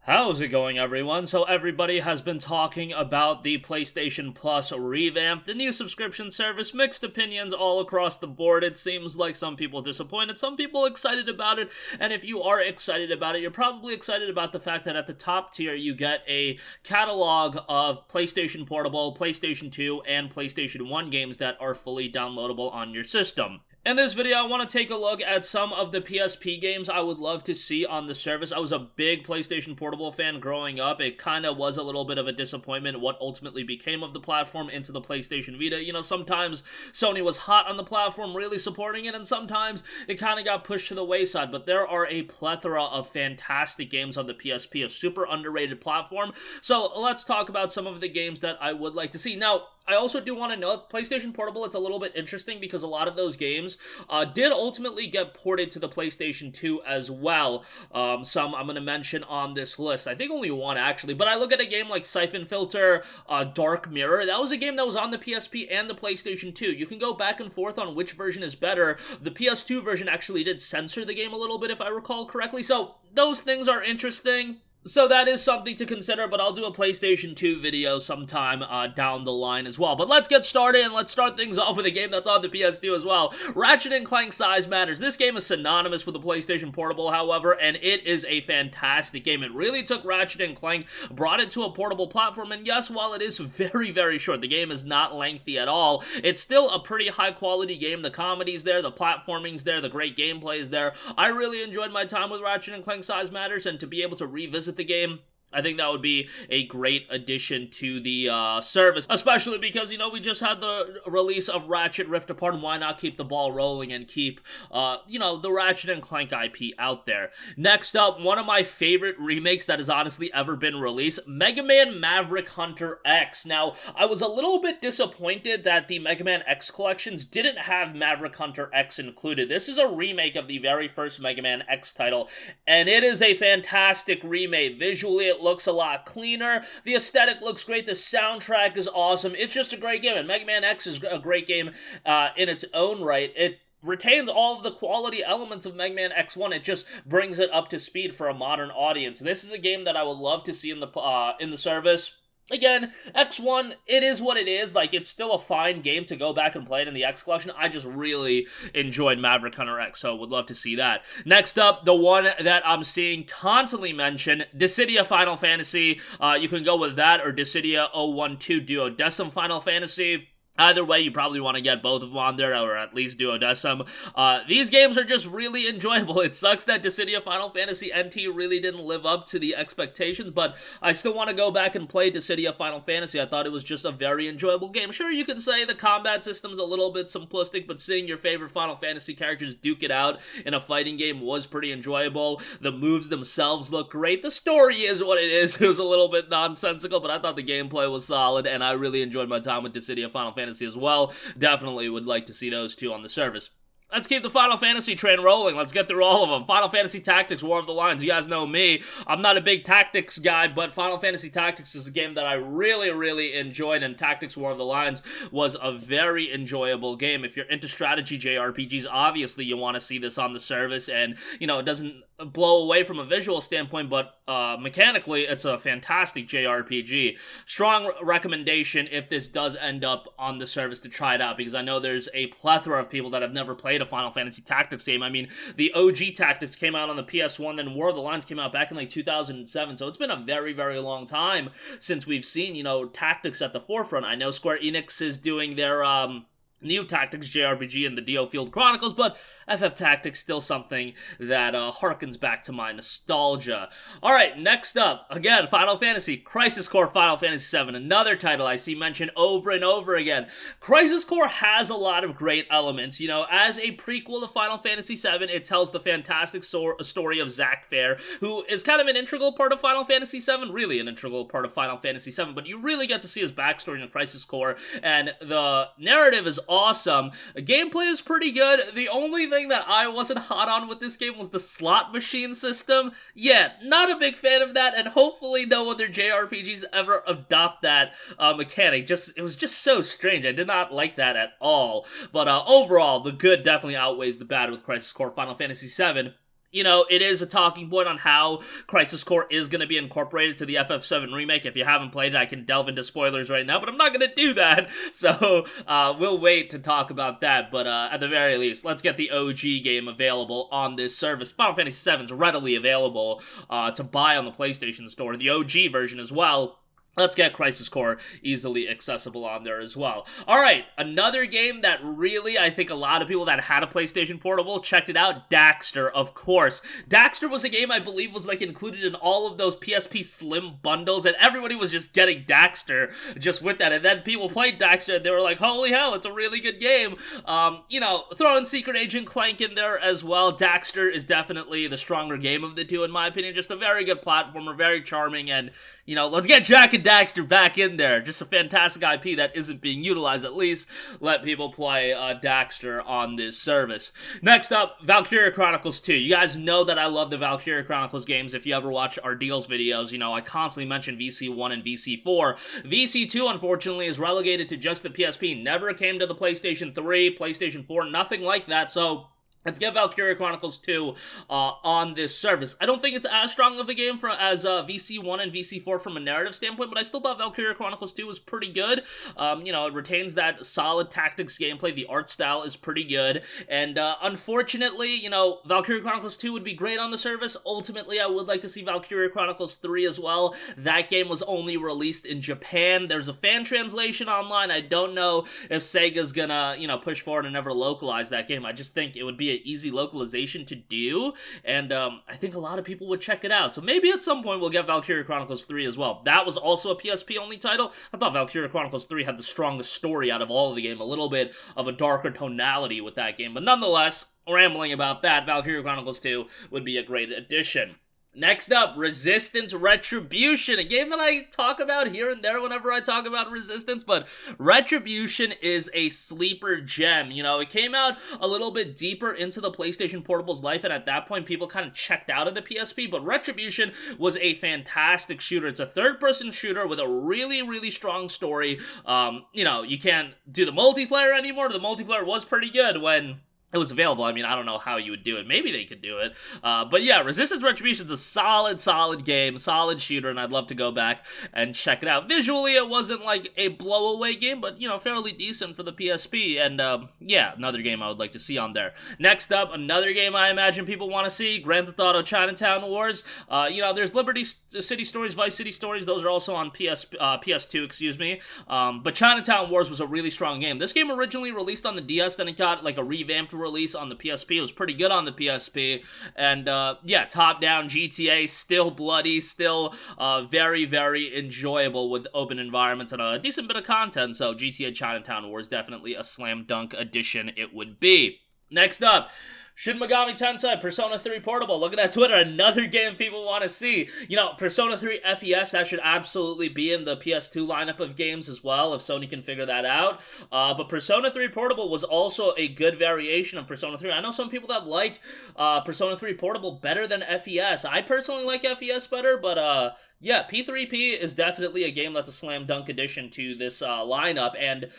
How's it going, everyone? So everybody has been talking about the PlayStation Plus revamp, the new subscription service, mixed opinions all across the board. It seems like some people disappointed, some people excited about it, and if you are excited about it, you're probably excited about the fact that at the top tier you get a catalog of PlayStation Portable, PlayStation 2, and PlayStation 1 games that are fully downloadable on your system. In this video, I want to take a look at some of the PSP games I would love to see on the service. I was a big PlayStation Portable fan growing up. It kind of was a little bit of a disappointment what ultimately became of the platform into the PlayStation Vita. You know, sometimes Sony was hot on the platform, really supporting it, and sometimes it kind of got pushed to the wayside. But there are a plethora of fantastic games on the PSP, a super underrated platform. So let's talk about some of the games that I would like to see. Now, I also do want to note, PlayStation Portable, it's a little bit interesting because a lot of those games did ultimately get ported to the PlayStation 2 as well. Some I'm going to mention on this list. I think only one, actually. But I look at a game like Siphon Filter, Dark Mirror. That was a game that was on the PSP and the PlayStation 2. You can go back and forth on which version is better. The PS2 version actually did censor the game a little bit, if I recall correctly. So those things are interesting. So that is something to consider, but I'll do a PlayStation 2 video sometime down the line as well. But let's get started, and let's start things off with a game that's on the PS2 as well. Ratchet and Clank Size Matters. This game is synonymous with the PlayStation Portable, however, and it is a fantastic game. It really took Ratchet and Clank, brought it to a portable platform, and yes, while it is very, very short, the game is not lengthy at all, it's still a pretty high-quality game. The comedy's there, the platforming's there, the great gameplay is there. I really enjoyed my time with Ratchet and Clank Size Matters, and to be able to revisit the game, I think that would be a great addition to the service, especially because, you know, we just had the release of Ratchet Rift Apart, and why not keep the ball rolling and keep, you know, the Ratchet and Clank IP out there. Next up, one of my favorite remakes that has honestly ever been released, Mega Man Maverick Hunter X. Now, I was a little bit disappointed that the Mega Man X collections didn't have Maverick Hunter X included. This is a remake of the very first Mega Man X title, and it is a fantastic remake. Visually, it looks a lot cleaner, the aesthetic looks great, the soundtrack is awesome, it's just a great game, and Mega Man X is a great game in its own right. It retains all of the quality elements of Mega Man X1, it just brings it up to speed for a modern audience. This is a game that I would love to see in the service. Again, X1, it is what it is. Like, it's still a fine game to go back and play it in the X collection. I just really enjoyed Maverick Hunter X, so would love to see that. Next up, the one that I'm seeing constantly mentioned, Dissidia Final Fantasy. You can go with that or Dissidia 012 Duodecim Final Fantasy. Either way, you probably want to get both of them on there, or at least Duodecim. These games are just really enjoyable. It sucks that Dissidia Final Fantasy NT really didn't live up to the expectations, but I still want to go back and play Dissidia Final Fantasy. I thought it was just a very enjoyable game. Sure, you can say the combat system's a little bit simplistic, but seeing your favorite Final Fantasy characters duke it out in a fighting game was pretty enjoyable. The moves themselves look great. The story is what it is. It was a little bit nonsensical, but I thought the gameplay was solid, and I really enjoyed my time with Dissidia Final Fantasy as well. Definitely would like to see those two on the service. Let's keep the Final Fantasy train rolling. Let's get through all of them. Final Fantasy Tactics War of the Lions. You guys know me. I'm not a big tactics guy, but Final Fantasy Tactics is a game that I really, really enjoyed, and Tactics War of the Lions was a very enjoyable game. If you're into strategy JRPGs, obviously you want to see this on the service, and, you know, it doesn't blow away from a visual standpoint, but mechanically, it's a fantastic JRPG. Strong recommendation if this does end up on the service to try it out, because I know there's a plethora of people that have never played a Final Fantasy Tactics game. I mean, the OG Tactics came out on the PS1, then War of the Lions came out back in like 2007, so it's been a very, very long time since we've seen, you know, Tactics at the forefront. I know Square Enix is doing their new Tactics JRPG in the Valkyrie Chronicles, but FF Tactics still something that harkens back to my nostalgia. Alright, next up, again, Final Fantasy, Crisis Core Final Fantasy VII, another title I see mentioned over and over again. Crisis Core has a lot of great elements. You know, as a prequel to Final Fantasy VII, it tells the fantastic story of Zack Fair, who is kind of an integral part of Final Fantasy VII, really an integral part of Final Fantasy VII, but you really get to see his backstory in Crisis Core, and the narrative is awesome. The gameplay is pretty good. The only thing that I wasn't hot on with this game was the slot machine system. Yeah, not a big fan of that, and hopefully no other JRPGs ever adopt that mechanic. It was just so strange. I did not like that at all. But overall, the good definitely outweighs the bad with Crisis Core Final Fantasy VII. you know, it is a talking point on how Crisis Core is going to be incorporated to the FF7 remake. If you haven't played it, I can delve into spoilers right now, but I'm not going to do that. So, we'll wait to talk about that. But at the very least, let's get the OG game available on this service. Final Fantasy VII is readily available to buy on the PlayStation Store. The OG version as well. Let's get Crisis Core easily accessible on there as well. Alright, another game that really, I think a lot of people that had a PlayStation Portable checked it out, Daxter, of course. Daxter was a game I believe was like included in all of those PSP Slim bundles, and everybody was just getting Daxter just with that, and then people played Daxter and they were like, holy hell, it's a really good game. You know, throw in Secret Agent Clank in there as well. Daxter is definitely the stronger game of the two in my opinion, just a very good platformer, very charming, and you know, let's get Jack and Daxter back in there. Just a fantastic IP that isn't being utilized. At least let people play Daxter on this service. Next up, Valkyrie Chronicles 2. You guys know that I love the Valkyrie Chronicles games. If you ever watch our deals videos, you know, I constantly mention VC1 and VC4. VC2, unfortunately, is relegated to just the PSP. Never came to the PlayStation 3, PlayStation 4, nothing like that. So let's get Valkyrie Chronicles 2 on this service. I don't think it's as strong of a game as VC1 and VC4 from a narrative standpoint, but I still thought Valkyrie Chronicles 2 was pretty good. You know, it retains that solid tactics gameplay. The art style is pretty good. And unfortunately, you know, Valkyrie Chronicles 2 would be great on the service. Ultimately, I would like to see Valkyrie Chronicles 3 as well. That game was only released in Japan. There's a fan translation online. I don't know if Sega's gonna, you know, push forward and ever localize that game. I just think it would be an easy localization to do, and I think a lot of people would check it out. So maybe at some point we'll get Valkyrie Chronicles 3 as well. That was also a PSP only title. I thought Valkyrie Chronicles 3 had the strongest story out of all of the game, a little bit of a darker tonality with that game, but nonetheless, rambling about that, Valkyrie Chronicles 2 would be a great addition. Next up, Resistance Retribution, a game that I talk about here and there whenever I talk about Resistance, but Retribution is a sleeper gem. You know, it came out a little bit deeper into the PlayStation Portable's life, and at that point, people kind of checked out of the PSP, but Retribution was a fantastic shooter. It's a third-person shooter with a really, really strong story. You know, you can't do the multiplayer anymore. The multiplayer was pretty good when it was available. I mean, I don't know how you would do it. Maybe they could do it. But yeah, Resistance Retribution is a solid game, solid shooter, and I'd love to go back and check it out. Visually, it wasn't like a blow-away game, but, you know, fairly decent for the PSP, and yeah, another game I would like to see on there. Next up, another game I imagine people want to see, Grand Theft Auto Chinatown Wars. You know, there's Liberty City Stories, Vice City Stories, those are also on PS2, excuse me. But Chinatown Wars was a really strong game. This game originally released on the DS, then it got like a revamped release on the PSP. It was pretty good on the PSP, and yeah, top-down GTA, still bloody, still very, very enjoyable with open environments and a decent bit of content, so GTA Chinatown Wars definitely a slam dunk addition it would be. Next up, Shin Megami Tensei Persona 3 Portable. Looking at Twitter, another game people want to see. You know, Persona 3 FES, that should absolutely be in the PS2 lineup of games as well, if Sony can figure that out. But Persona 3 Portable was also a good variation of Persona 3. I know some people that like Persona 3 Portable better than FES. I personally like FES better, but yeah, P3P is definitely a game that's a slam dunk addition to this lineup, and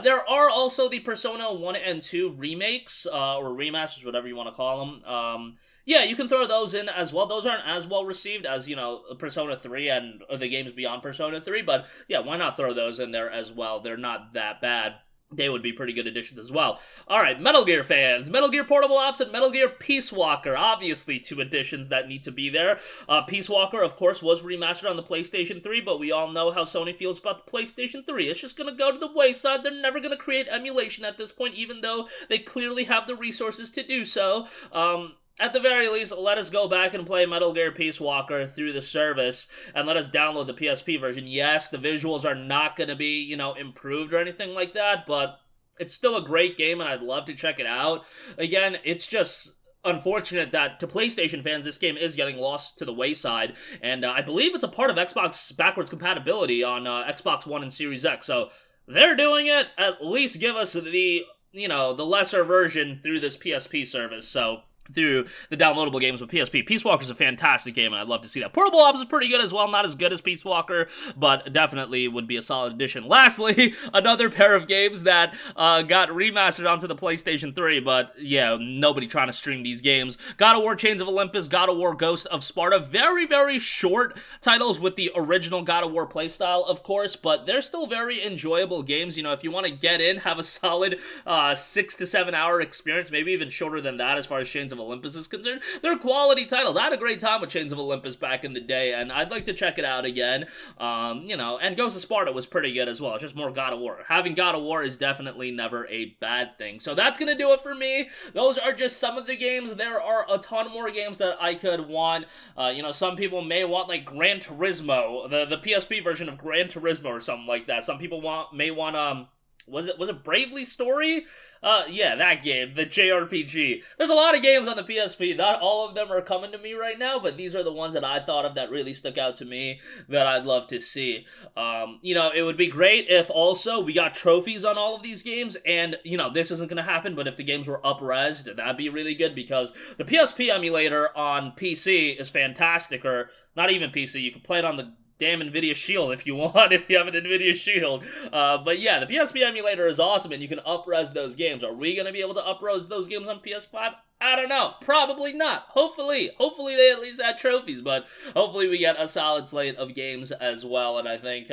there are also the Persona 1 and 2 remakes, or remasters, whatever you want to call them. Yeah, you can throw those in as well. Those aren't as well received as, you know, Persona 3 and the games beyond Persona 3, but yeah, why not throw those in there as well? They're not that bad. They would be pretty good additions as well. Alright, Metal Gear fans. Metal Gear Portable Ops and Metal Gear Peacewalker. Obviously, two additions that need to be there. Peacewalker, of course, was remastered on the PlayStation 3, but we all know how Sony feels about the PlayStation 3. It's just gonna go to the wayside. They're never gonna create emulation at this point, even though they clearly have the resources to do so. At the very least, let us go back and play Metal Gear Peace Walker through the service, and let us download the PSP version. Yes, the visuals are not going to be, you know, improved or anything like that, but it's still a great game, and I'd love to check it out. Again, it's just unfortunate that to PlayStation fans, this game is getting lost to the wayside, and I believe it's a part of Xbox backwards compatibility on Xbox One and Series X, so they're doing it. At least give us the, you know, the lesser version through this PSP service, so through the downloadable games with PSP. Peacewalker's a fantastic game, and I'd love to see that. Portable Ops is pretty good as well, not as good as Peacewalker, but definitely would be a solid addition. Lastly, another pair of games that got remastered onto the PlayStation 3, but yeah, nobody trying to stream these games. God of War Chains of Olympus, God of War Ghost of Sparta, very, very short titles with the original God of War playstyle, of course, but they're still very enjoyable games. You know, if you want to get in, have a solid 6 to 7 hour experience, maybe even shorter than that as far as Chains of Olympus is concerned. They're quality titles. I had a great time with Chains of Olympus back in the day, and I'd like to check it out again. You know, and Ghost of Sparta was pretty good as well. It's just more God of War. Having God of War is definitely never a bad thing. So that's gonna do it for me. Those are just some of the games. There are a ton more games that I could want. You know, some people may want like Gran Turismo, the PSP version of Gran Turismo or something like that. Some people may want was it Bravely Story? Yeah, that game, the JRPG. There's a lot of games on the PSP. Not all of them are coming to me right now, but these are the ones that I thought of that really stuck out to me that I'd love to see. You know, it would be great if also we got trophies on all of these games, and, you know, this isn't going to happen, but if the games were up-resed, that'd be really good, because the PSP emulator on PC is fantastic, or not even PC, you can play it on the damn NVIDIA Shield if you want, if you have an NVIDIA Shield. But yeah, the PSP emulator is awesome, and you can up-res those games. Are we going to be able to up-res those games on PS5? I don't know. Probably not. Hopefully they at least add trophies, but hopefully we get a solid slate of games as well, and I think,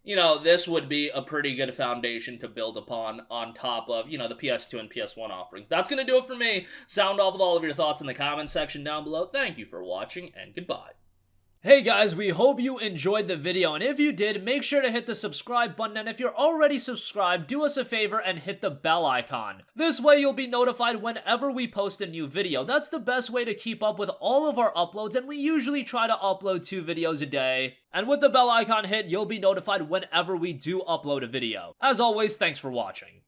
you know, this would be a pretty good foundation to build upon on top of, you know, the PS2 and PS1 offerings. That's going to do it for me. Sound off with all of your thoughts in the comment section down below. Thank you for watching, and goodbye. Hey guys, we hope you enjoyed the video, and if you did, make sure to hit the subscribe button, and if you're already subscribed, do us a favor and hit the bell icon. This way you'll be notified whenever we post a new video. That's the best way to keep up with all of our uploads, and we usually try to upload 2 videos a day. And with the bell icon hit, you'll be notified whenever we do upload a video. As always, thanks for watching.